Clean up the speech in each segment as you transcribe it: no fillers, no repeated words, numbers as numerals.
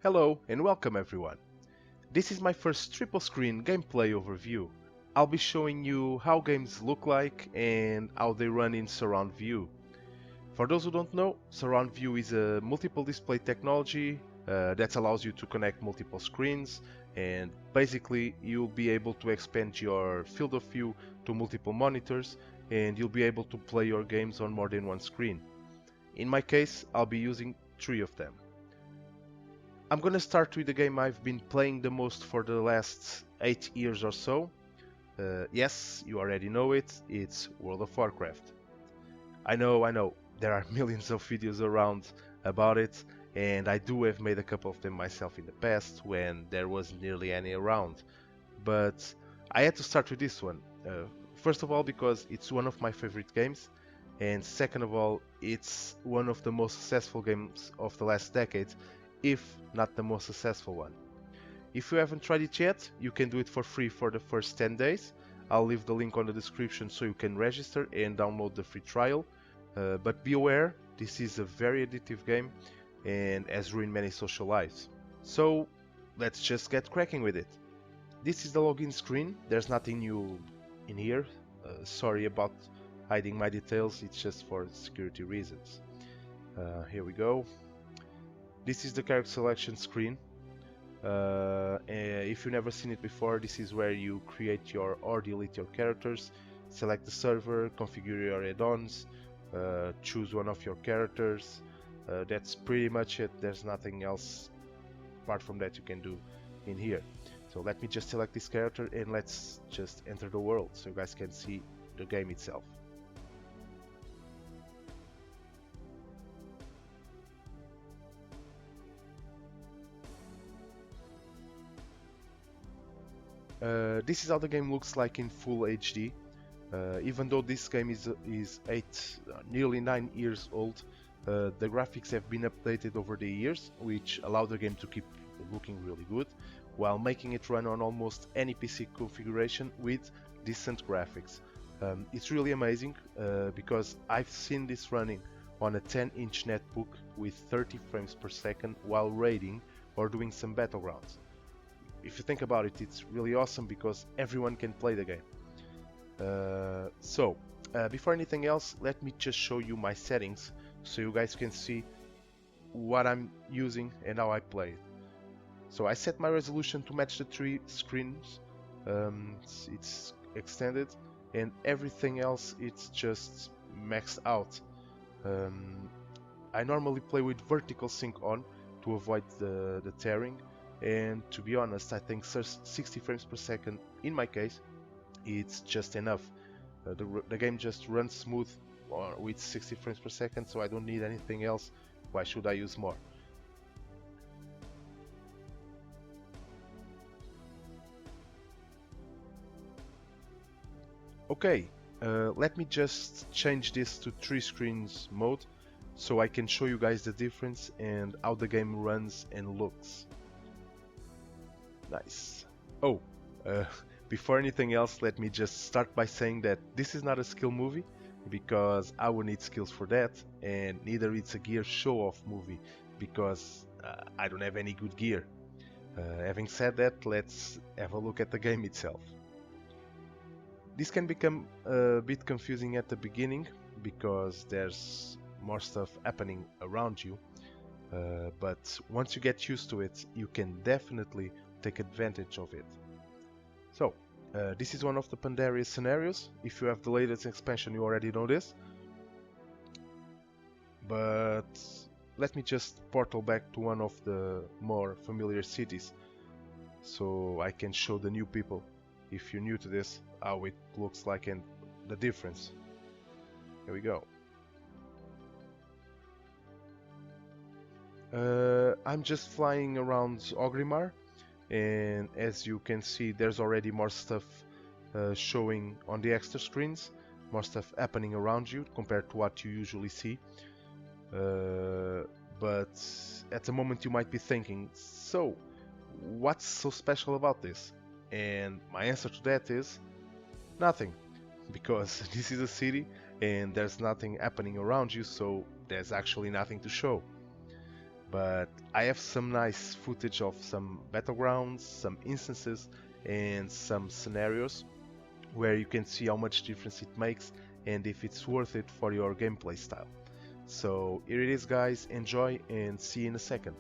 Hello and welcome everyone. This is my first triple screen gameplay overview. I'll be showing you how games look like and how they run in surround view. For those who don't know, surround view is a multiple display technology that allows you to connect multiple screens, and basically you'll be able to expand your field of view to multiple monitors and you'll be able to play your games on more than one screen. In my case, I'll be using 3 of them. I'm gonna start with the game I've been playing the most for the last 8 years or so. Yes, you already know it, it's World of Warcraft. I know, there are millions of videos around about it, and I do have made a couple of them myself in the past when there wasn't nearly any around. But I had to start with this one. First of all, because it's one of my favorite games, and second of all, it's one of the most successful games of the last decade, if not the most successful one. If you haven't tried it yet, you can do it for free for the first 10 days. I'll leave the link on the description so you can register and download the free trial. But be aware, this is a very addictive game and has ruined many social lives. So let's just get cracking with it. This is the login screen, there's nothing new in here. Sorry about hiding my details, it's just for security reasons. Here we go. This is the character selection screen. If you've never seen it before, this is where you create your or delete your characters, select the server, configure your add-ons, choose one of your characters. That's pretty much it. There's nothing else apart from that you can do in here. So let me just select this character and let's just enter the world so you guys can see the game itself. This is how the game looks like in full HD. Even though this game is nearly 9 years old, the graphics have been updated over the years, which allow the game to keep looking really good, while making it run on almost any PC configuration with decent graphics. It's really amazing because I've seen this running on a 10-inch netbook with 30 frames per second while raiding or doing some battlegrounds. If you think about it, it's really awesome because everyone can play the game. Before anything else, let me just show you my settings so you guys can see what I'm using and how I play it. So I set my resolution to match the 3 screens. It's extended, and everything else it's just maxed out. I normally play with vertical sync on to avoid the tearing, and to be honest, I think 60 frames per second in my case it's just enough. The game just runs smooth with 60 frames per second, so I don't need anything else. Why should I use more? Okay, let me just change this to 3 screens mode so I can show you guys the difference and how the game runs and looks. Nice. Oh, before anything else, let me just start by saying that this is not a skill movie, because I would need skills for that, and neither it's a gear show-off movie, because I don't have any good gear. Having said that, let's have a look at the game itself. This can become a bit confusing at the beginning, because there's more stuff happening around you, but once you get used to it, you can definitely take advantage of it. So, this is one of the Pandaria scenarios. If you have the latest expansion, you already know this. But let me just portal back to one of the more familiar cities so I can show the new people, if you're new to this, how it looks like and the difference. Here we go. I'm just flying around Ogrimmar, and as you can see, there's already more stuff showing on the extra screens, more stuff happening around you compared to what you usually see. But at the moment you might be thinking, so what's so special about this? And my answer to that is nothing, because this is a city and there's nothing happening around you, so there's actually nothing to show. but I have some nice footage of some battlegrounds, some instances, and some scenarios where you can see how much difference it makes and if it's worth it for your gameplay style. So here it is, guys, enjoy and see you in a second.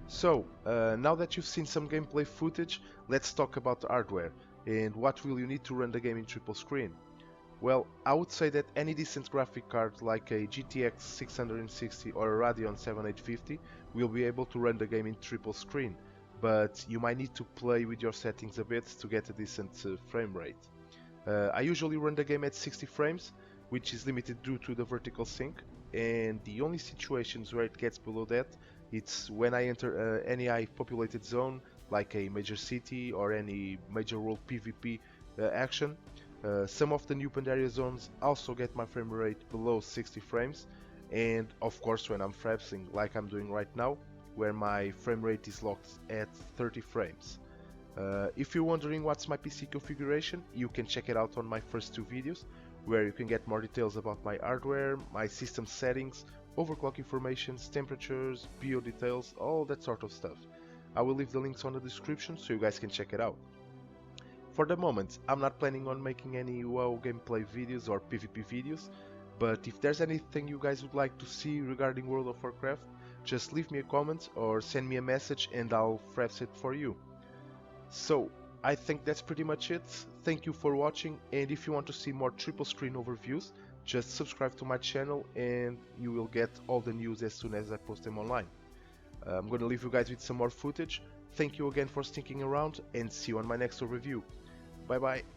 So, now that you've seen some gameplay footage, let's talk about the hardware and what will you need to run the game in triple screen. Well, I would say that any decent graphic card like a GTX 660 or a Radeon 7850 will be able to run the game in triple screen, but you might need to play with your settings a bit to get a decent frame rate. I usually run the game at 60 frames, which is limited due to the vertical sync, and the only situations where it gets below that, it's when I enter any high populated zone like a major city or any major world PvP action. Some of the new Pandaria zones also get my frame rate below 60 frames, and of course when I'm frapsing like I'm doing right now, where my frame rate is locked at 30 frames. If you're wondering what's my PC configuration, you can check it out on my first two videos, where you can get more details about my hardware, my system settings, overclock informations, temperatures, BO details, all that sort of stuff. I will leave the links on the description so you guys can check it out. For the moment, I'm not planning on making any WoW gameplay videos or PvP videos, but if there's anything you guys would like to see regarding World of Warcraft, just leave me a comment or send me a message and I'll fraps it for you. So, I think that's pretty much it. Thank you for watching, and if you want to see more triple screen overviews, just subscribe to my channel and you will get all the news as soon as I post them online. I'm gonna leave you guys with some more footage. Thank you again for sticking around and see you on my next overview. Bye bye.